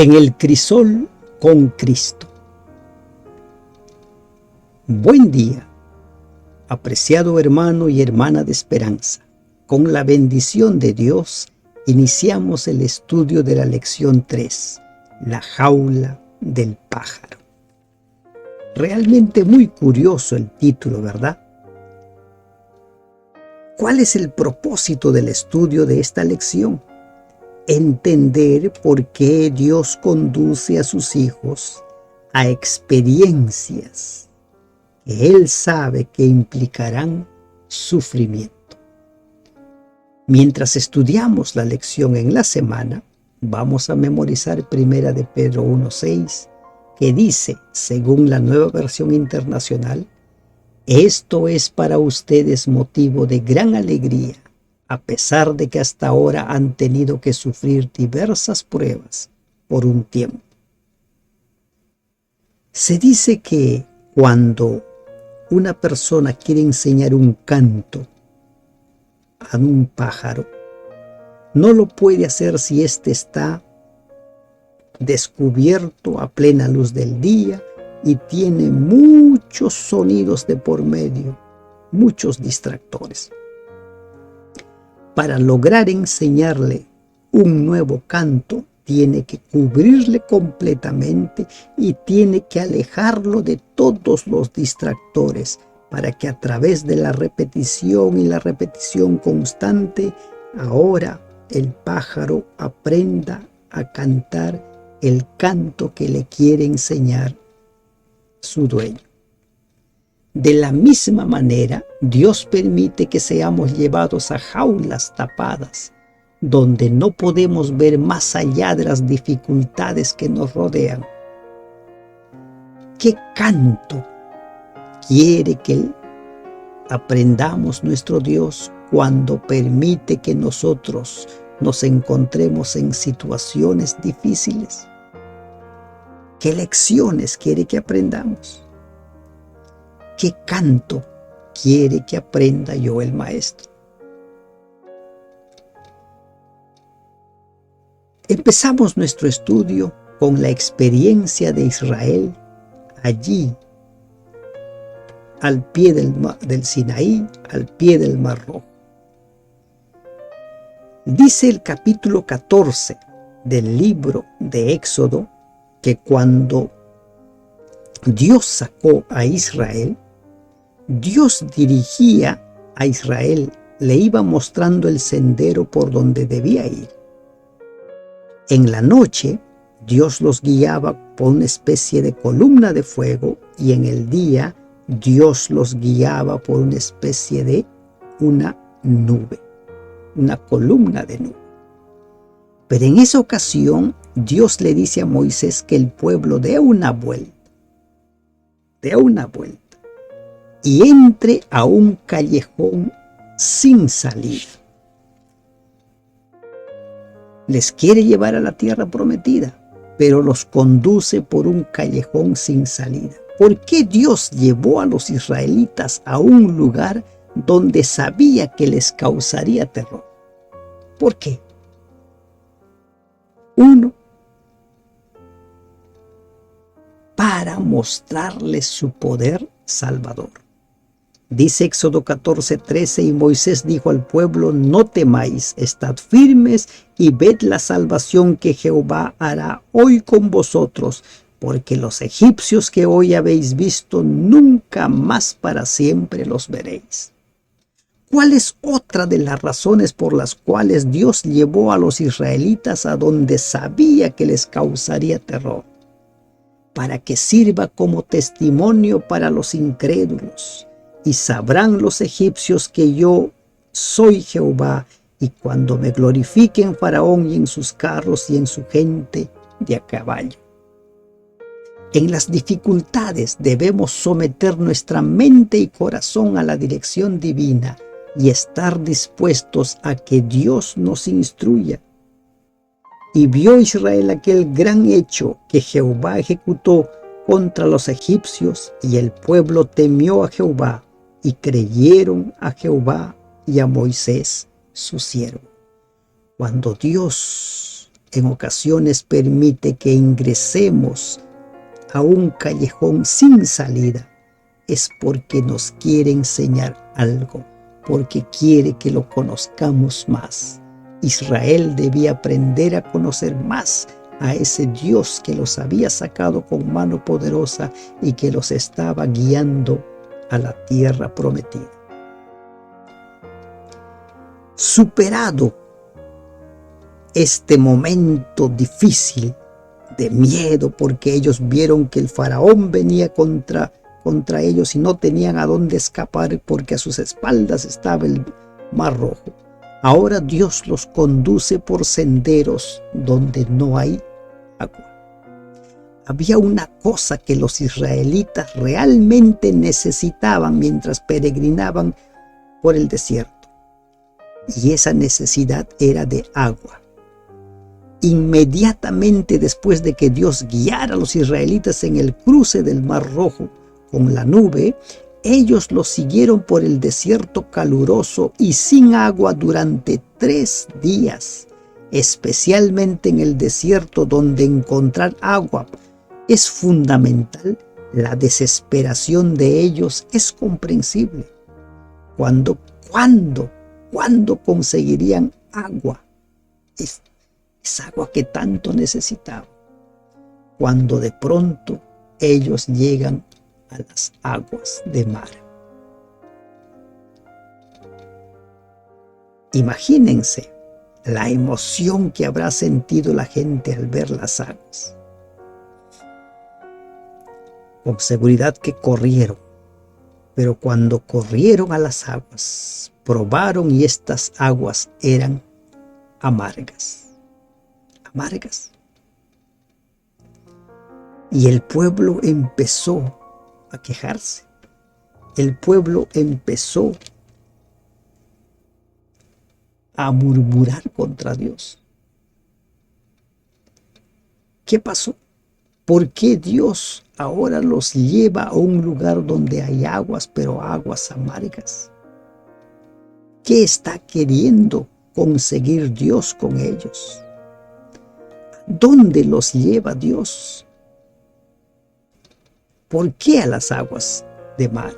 En el crisol con Cristo. Buen día, apreciado hermano y hermana de esperanza. Con la bendición de Dios, iniciamos el estudio de la lección 3, la jaula del pájaro. Realmente muy curioso el título, ¿verdad? ¿Cuál es el propósito del estudio de esta lección? Entender por qué Dios conduce a sus hijos a experiencias que Él sabe que implicarán sufrimiento. Mientras estudiamos la lección en la semana, vamos a memorizar 1 de Pedro 1:6, que dice, según la Nueva Versión Internacional, esto es para ustedes motivo de gran alegría, a pesar de que hasta ahora han tenido que sufrir diversas pruebas por un tiempo. Se dice que cuando una persona quiere enseñar un canto a un pájaro, no lo puede hacer si éste está descubierto a plena luz del día y tiene muchos sonidos de por medio, muchos distractores. Para lograr enseñarle un nuevo canto, tiene que cubrirle completamente y tiene que alejarlo de todos los distractores para que a través de la repetición y la repetición constante, ahora el pájaro aprenda a cantar el canto que le quiere enseñar su dueño. De la misma manera, Dios permite que seamos llevados a jaulas tapadas, donde no podemos ver más allá de las dificultades que nos rodean. ¿Qué canto quiere que aprendamos nuestro Dios cuando permite que nosotros nos encontremos en situaciones difíciles? ¿Qué lecciones quiere que aprendamos? ¿Qué canto quiere que aprenda yo, el maestro? Empezamos nuestro estudio con la experiencia de Israel allí, al pie del Sinaí, al pie del Mar Rojo. Dice el capítulo 14 del libro de Éxodo que cuando Dios sacó a Israel, Dios dirigía a Israel, le iba mostrando el sendero por donde debía ir. En la noche, Dios los guiaba por una especie de columna de fuego y en el día, Dios los guiaba por una especie de una nube, una columna de nube. Pero en esa ocasión, Dios le dice a Moisés que el pueblo dé una vuelta y entre a un callejón sin salida. Les quiere llevar a la tierra prometida, pero los conduce por un callejón sin salida. ¿Por qué Dios llevó a los israelitas a un lugar donde sabía que les causaría terror? ¿Por qué? Uno, para mostrarles su poder salvador. Dice Éxodo 14:13, y Moisés dijo al pueblo, no temáis, estad firmes y ved la salvación que Jehová hará hoy con vosotros, porque los egipcios que hoy habéis visto, nunca más para siempre los veréis. ¿Cuál es otra de las razones por las cuales Dios llevó a los israelitas a donde sabía que les causaría terror? Para que sirva como testimonio para los incrédulos. Y sabrán los egipcios que yo soy Jehová, y cuando me glorifique en Faraón y en sus carros y en su gente de a caballo. En las dificultades debemos someter nuestra mente y corazón a la dirección divina y estar dispuestos a que Dios nos instruya. Y vio Israel aquel gran hecho que Jehová ejecutó contra los egipcios, y el pueblo temió a Jehová, y creyeron a Jehová y a Moisés, su siervo. Cuando Dios en ocasiones permite que ingresemos a un callejón sin salida, es porque nos quiere enseñar algo, porque quiere que lo conozcamos más. Israel debía aprender a conocer más a ese Dios que los había sacado con mano poderosa y que los estaba guiando a la tierra prometida. Superado este momento difícil de miedo, porque ellos vieron que el faraón venía contra ellos y no tenían a dónde escapar porque a sus espaldas estaba el Mar Rojo. Ahora Dios los conduce por senderos donde no hay agua. Había una cosa que los israelitas realmente necesitaban mientras peregrinaban por el desierto, y esa necesidad era de agua. Inmediatamente después de que Dios guiara a los israelitas en el cruce del Mar Rojo con la nube, ellos los siguieron por el desierto caluroso y sin agua durante 3 días, especialmente en el desierto donde encontrar agua es fundamental. La desesperación de ellos es comprensible. ¿Cuándo conseguirían agua? Es agua que tanto necesitaban. Cuando de pronto ellos llegan a las aguas de mar. Imagínense la emoción que habrá sentido la gente al ver las aguas. Con seguridad que corrieron, pero cuando corrieron a las aguas, probaron y estas aguas eran amargas. Amargas. Y el pueblo empezó a quejarse. El pueblo empezó a murmurar contra Dios. ¿Qué pasó? ¿Por qué Dios ahora los lleva a un lugar donde hay aguas, pero aguas amargas? ¿Qué está queriendo conseguir Dios con ellos? ¿Dónde los lleva Dios? ¿Por qué a las aguas de mar?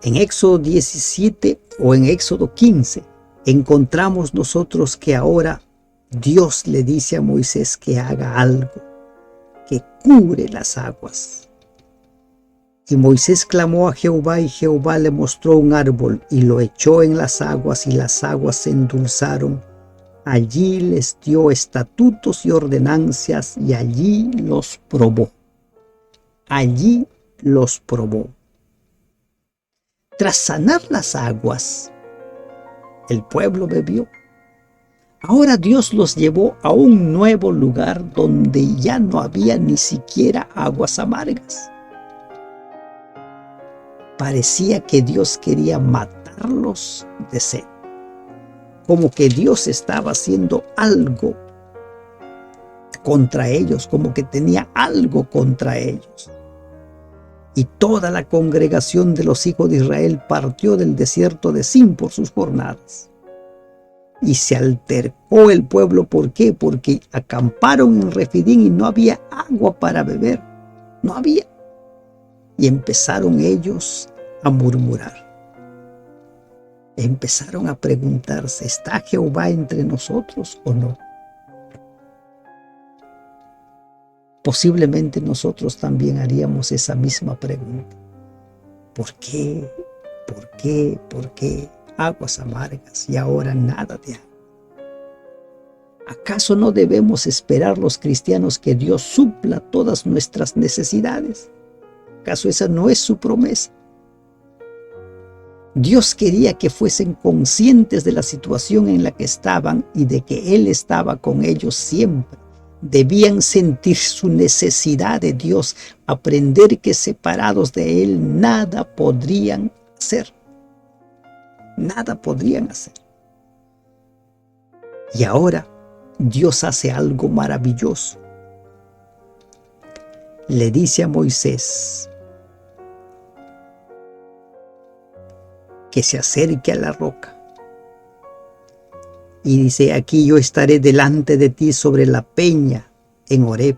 En Éxodo 17 o en Éxodo 15 encontramos nosotros que ahora Dios le dice a Moisés que haga algo, que cubre las aguas. Y Moisés clamó a Jehová y Jehová le mostró un árbol y lo echó en las aguas y las aguas se endulzaron. Allí les dio estatutos y ordenanzas y allí los probó. Allí los probó. Tras sanar las aguas, el pueblo bebió. Ahora Dios los llevó a un nuevo lugar donde ya no había ni siquiera aguas amargas. Parecía que Dios quería matarlos de sed. Como que Dios estaba haciendo algo contra ellos, como que tenía algo contra ellos. Y toda la congregación de los hijos de Israel partió del desierto de Sin por sus jornadas. Y se altercó el pueblo. ¿Por qué? Porque acamparon en Refidín y no había agua para beber. No había. Y empezaron ellos a murmurar. Empezaron a preguntarse, ¿está Jehová entre nosotros o no? Posiblemente nosotros también haríamos esa misma pregunta. ¿Por qué? ¿Por qué? ¿Por qué? Aguas amargas y ahora nada de agua. ¿Acaso no debemos esperar los cristianos que Dios supla todas nuestras necesidades? ¿Acaso esa no es su promesa? Dios quería que fuesen conscientes de la situación en la que estaban y de que Él estaba con ellos siempre. Debían sentir su necesidad de Dios, aprender que separados de Él nada podrían hacer. Nada podrían hacer. Y ahora Dios hace algo maravilloso. Le dice a Moisés que se acerque a la roca Y dice, aquí yo estaré delante de ti sobre la peña en Horeb,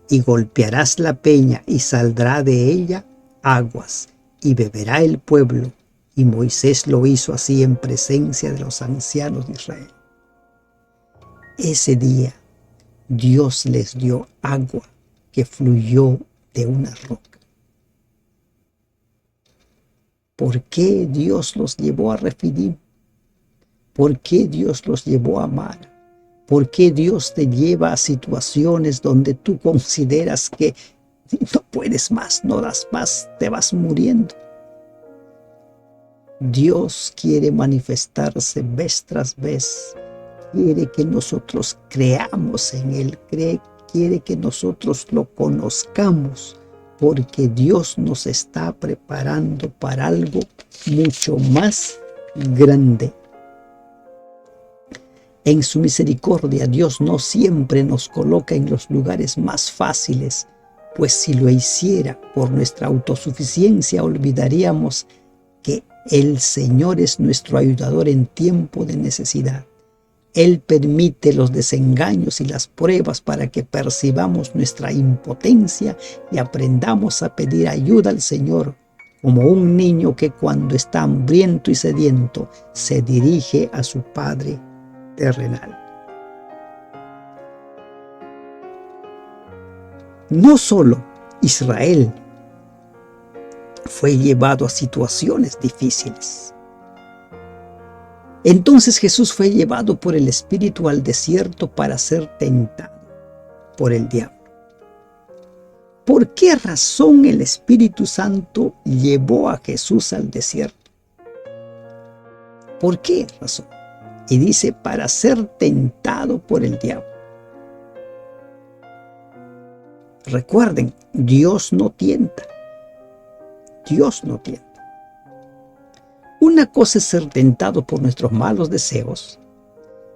y golpearás la peña y saldrá de ella aguas, y beberá el pueblo. Y Moisés lo hizo así en presencia de los ancianos de Israel. Ese día Dios les dio agua que fluyó de una roca. ¿Por qué Dios los llevó a Refidim? ¿Por qué Dios los llevó a Mara? ¿Por qué Dios te lleva a situaciones donde tú consideras que no puedes más, no das más, te vas muriendo? Dios quiere manifestarse vez tras vez. Quiere que nosotros creamos en Él, quiere que nosotros lo conozcamos, porque Dios nos está preparando para algo mucho más grande. En su misericordia, Dios no siempre nos coloca en los lugares más fáciles, pues si lo hiciera por nuestra autosuficiencia, olvidaríamos que el Señor es nuestro ayudador en tiempo de necesidad. Él permite los desengaños y las pruebas para que percibamos nuestra impotencia y aprendamos a pedir ayuda al Señor, como un niño que cuando está hambriento y sediento se dirige a su Padre terrenal. No solo Israel fue llevado a situaciones difíciles. Entonces Jesús fue llevado por el Espíritu al desierto para ser tentado por el diablo. ¿Por qué razón el Espíritu Santo llevó a Jesús al desierto? ¿Por qué razón? Y dice, para ser tentado por el diablo. Recuerden, Dios no tienta. Dios no tienta. Una cosa es ser tentado por nuestros malos deseos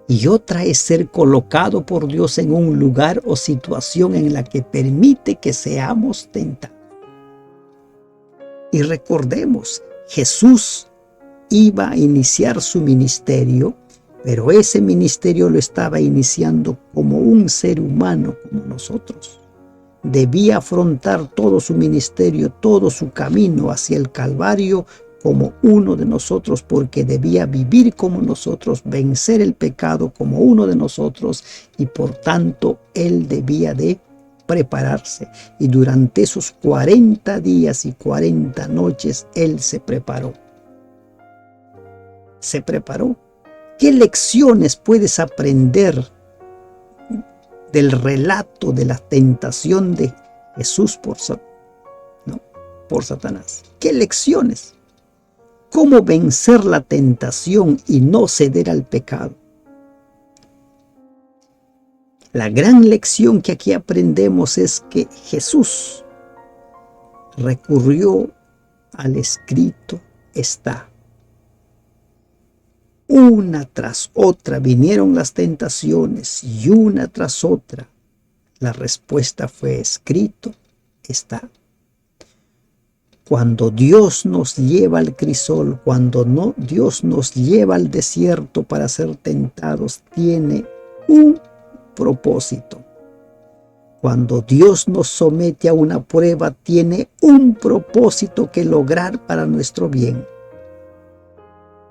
y otra es ser colocado por Dios en un lugar o situación en la que permite que seamos tentados. Y recordemos, Jesús iba a iniciar su ministerio, pero ese ministerio lo estaba iniciando como un ser humano como nosotros. Debía afrontar todo su ministerio, todo su camino hacia el Calvario como uno de nosotros, porque debía vivir como nosotros, vencer el pecado como uno de nosotros, y por tanto él debía de prepararse. Y durante esos 40 días y 40 noches él se preparó. Se preparó. ¿Qué lecciones puedes aprender del relato de la tentación de Jesús por Satanás? ¿Qué lecciones? ¿Cómo vencer la tentación y no ceder al pecado? La gran lección que aquí aprendemos es que Jesús recurrió al escrito está. Una tras otra vinieron las tentaciones y una tras otra la respuesta fue escrito está. Cuando Dios nos lleva al crisol, cuando Dios nos lleva al desierto para ser tentados, tiene un propósito. Cuando Dios nos somete a una prueba, tiene un propósito que lograr para nuestro bien.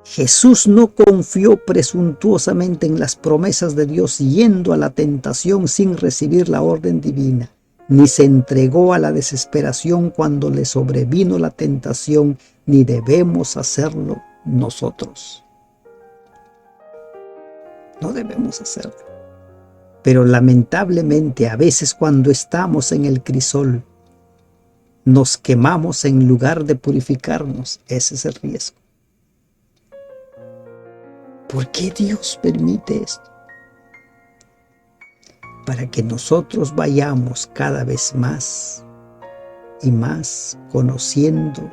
Jesús no confió presuntuosamente en las promesas de Dios yendo a la tentación sin recibir la orden divina, ni se entregó a la desesperación cuando le sobrevino la tentación, ni debemos hacerlo nosotros. No debemos hacerlo. Pero lamentablemente a veces cuando estamos en el crisol, nos quemamos en lugar de purificarnos. Ese es el riesgo. ¿Por qué Dios permite esto? Para que nosotros vayamos cada vez más y más conociendo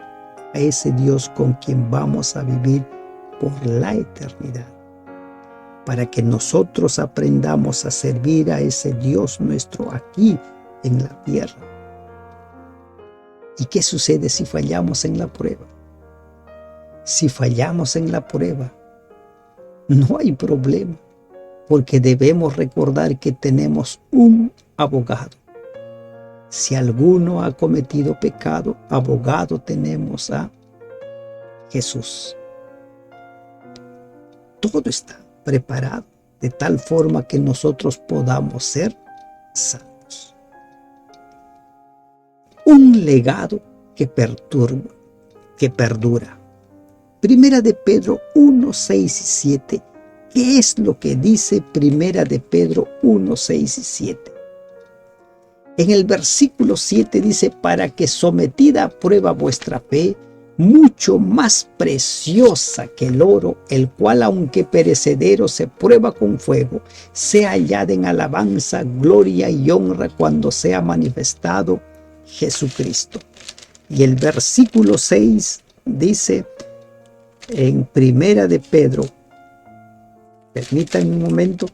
a ese Dios con quien vamos a vivir por la eternidad. Para que nosotros aprendamos a servir a ese Dios nuestro aquí en la tierra. ¿Y qué sucede si fallamos en la prueba? Si fallamos en la prueba, no hay problema. porque debemos recordar que tenemos un abogado. Si alguno ha cometido pecado, abogado tenemos a Jesús. Todo está preparado de tal forma que nosotros podamos ser salvos. Un legado que perdura. Primera de Pedro 1, 6 y 7. ¿Qué es lo que dice Primera de Pedro 1, 6 y 7? En el versículo 7 dice, para que sometida a prueba vuestra fe, mucho más preciosa que el oro, el cual aunque perecedero se prueba con fuego, sea hallada en alabanza, gloria y honra cuando sea manifestado Jesucristo. Y el versículo 6 dice en Primera de Pedro, permítanme un momento,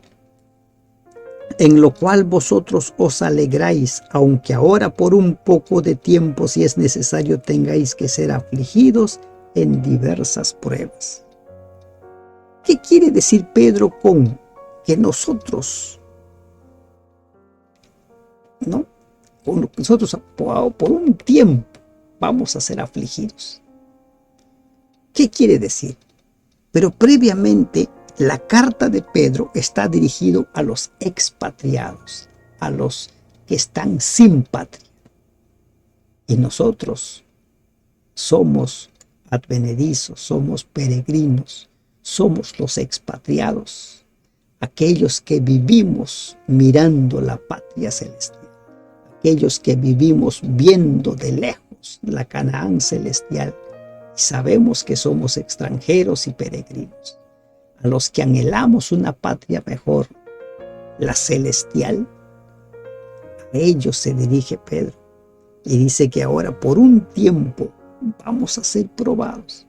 en lo cual vosotros os alegráis, aunque ahora por un poco de tiempo, si es necesario, tengáis que ser afligidos en diversas pruebas. ¿Qué quiere decir Pedro con que nosotros, ¿no? Nosotros por un tiempo vamos a ser afligidos? ¿Qué quiere decir? Pero previamente, la carta de Pedro está dirigido a los expatriados, a los que están sin patria. Y nosotros somos advenedizos, somos peregrinos, somos los expatriados, aquellos que vivimos mirando la patria celestial, aquellos que vivimos viendo de lejos la Canaán celestial y sabemos que somos extranjeros y peregrinos. A los que anhelamos una patria mejor, la celestial, a ellos se dirige Pedro y dice que ahora por un tiempo vamos a ser probados.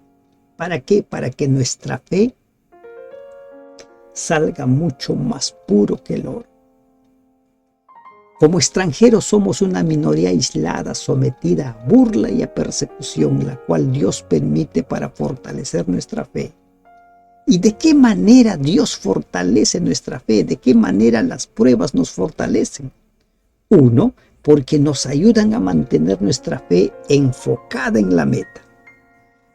¿Para qué? Para que nuestra fe salga mucho más puro que el oro. Como extranjeros somos una minoría aislada, sometida a burla y a persecución, la cual Dios permite para fortalecer nuestra fe. ¿Y de qué manera Dios fortalece nuestra fe? ¿De qué manera las pruebas nos fortalecen? Uno, porque nos ayudan a mantener nuestra fe enfocada en la meta.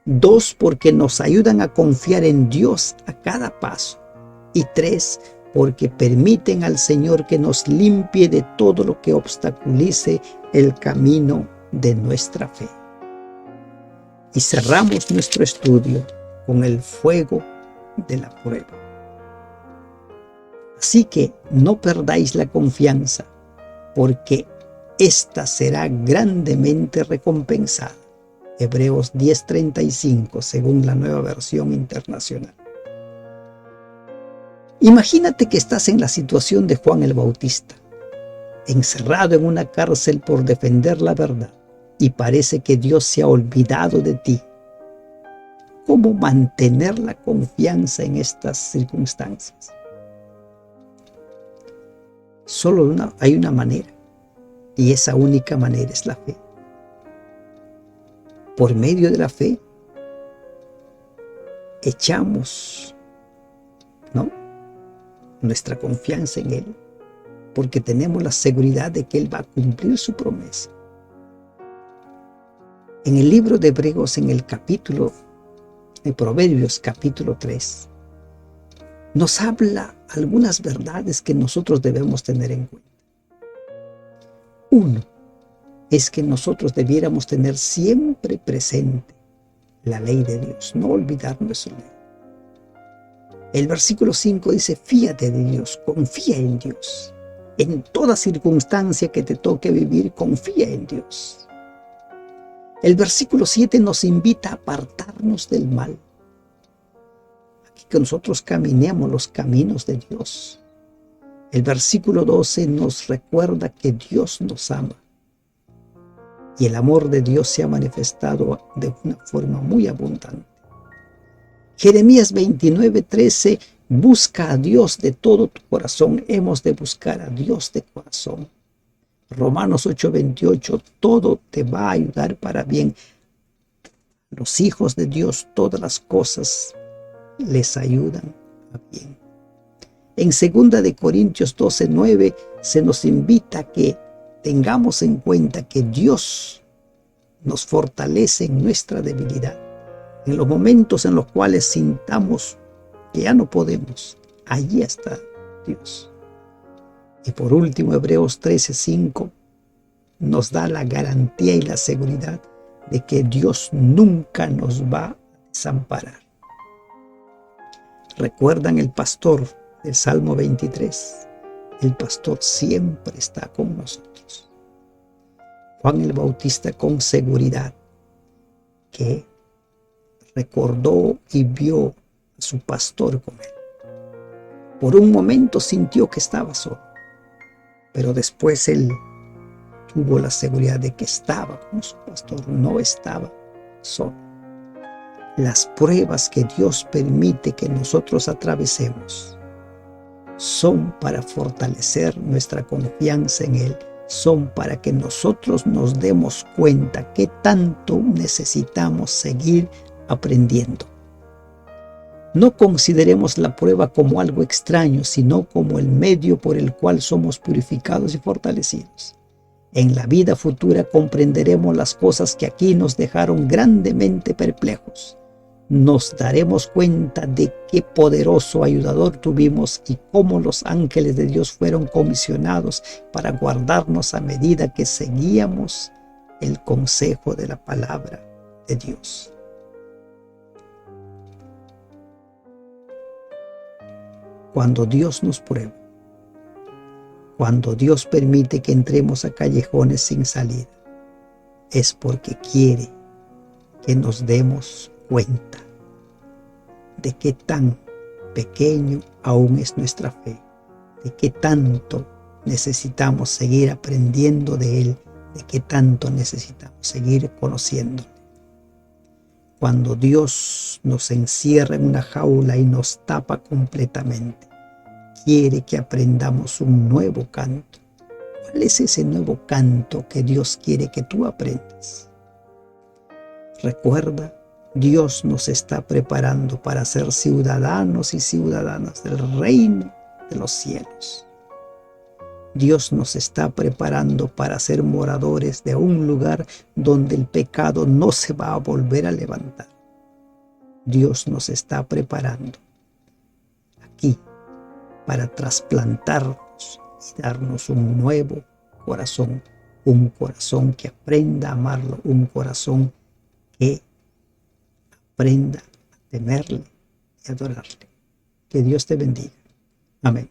Dos, porque nos ayudan a confiar en Dios a cada paso. Y tres, porque permiten al Señor que nos limpie de todo lo que obstaculice el camino de nuestra fe. Y cerramos nuestro estudio con el fuego de la prueba. Así que no perdáis la confianza, porque ésta será grandemente recompensada. Hebreos 10:35, según la Nueva Versión Internacional. Imagínate que estás en la situación de Juan el Bautista, encerrado en una cárcel por defender la verdad, y parece que Dios se ha olvidado de ti. ¿Cómo mantener la confianza en estas circunstancias? Solo hay una manera, y esa única manera es la fe. Por medio de la fe, echamos, ¿no?, nuestra confianza en Él, porque tenemos la seguridad de que Él va a cumplir su promesa. En el libro de Hebreos, en el capítulo de Proverbios, capítulo 3, nos habla algunas verdades que nosotros debemos tener en cuenta. Uno, es que nosotros debiéramos tener siempre presente la ley de Dios, no olvidarnos de su ley. El versículo 5 dice, fíate de Dios, confía en Dios. En toda circunstancia que te toque vivir, confía en Dios. El versículo 7 nos invita a apartarnos del mal. Aquí que nosotros caminemos los caminos de Dios. El versículo 12 nos recuerda que Dios nos ama. Y el amor de Dios se ha manifestado de una forma muy abundante. Jeremías 29:13, busca a Dios de todo tu corazón. Hemos de buscar a Dios de corazón. Romanos 8:28, todo te va a ayudar para bien. Los hijos de Dios, todas las cosas les ayudan a bien. En 2 Corintios 12:9 se nos invita a que tengamos en cuenta que Dios nos fortalece en nuestra debilidad. En los momentos en los cuales sintamos que ya no podemos, allí está Dios. Y por último, Hebreos 13:5 nos da la garantía y la seguridad de que Dios nunca nos va a desamparar. ¿Recuerdan el pastor del Salmo 23? El pastor siempre está con nosotros. Juan el Bautista con seguridad que recordó y vio a su pastor con él. Por un momento sintió que estaba solo, pero después él tuvo la seguridad de que estaba con su pastor, no estaba solo. Las pruebas que Dios permite que nosotros atravesemos son para fortalecer nuestra confianza en Él, son para que nosotros nos demos cuenta que tanto necesitamos seguir aprendiendo. No consideremos la prueba como algo extraño, sino como el medio por el cual somos purificados y fortalecidos. En la vida futura comprenderemos las cosas que aquí nos dejaron grandemente perplejos. Nos daremos cuenta de qué poderoso ayudador tuvimos y cómo los ángeles de Dios fueron comisionados para guardarnos a medida que seguíamos el consejo de la palabra de Dios. Cuando Dios nos prueba, cuando Dios permite que entremos a callejones sin salida, es porque quiere que nos demos cuenta de qué tan pequeño aún es nuestra fe, de qué tanto necesitamos seguir aprendiendo de Él, de qué tanto necesitamos seguir conociéndole. Cuando Dios nos encierra en una jaula y nos tapa completamente, quiere que aprendamos un nuevo canto. ¿Cuál es ese nuevo canto que Dios quiere que tú aprendas? Recuerda, Dios nos está preparando para ser ciudadanos y ciudadanas del reino de los cielos. Dios nos está preparando para ser moradores de un lugar donde el pecado no se va a volver a levantar. Dios nos está preparando aquí para trasplantarnos y darnos un nuevo corazón, un corazón que aprenda a amarlo, un corazón que aprenda a temerle y adorarle. Que Dios te bendiga. Amén.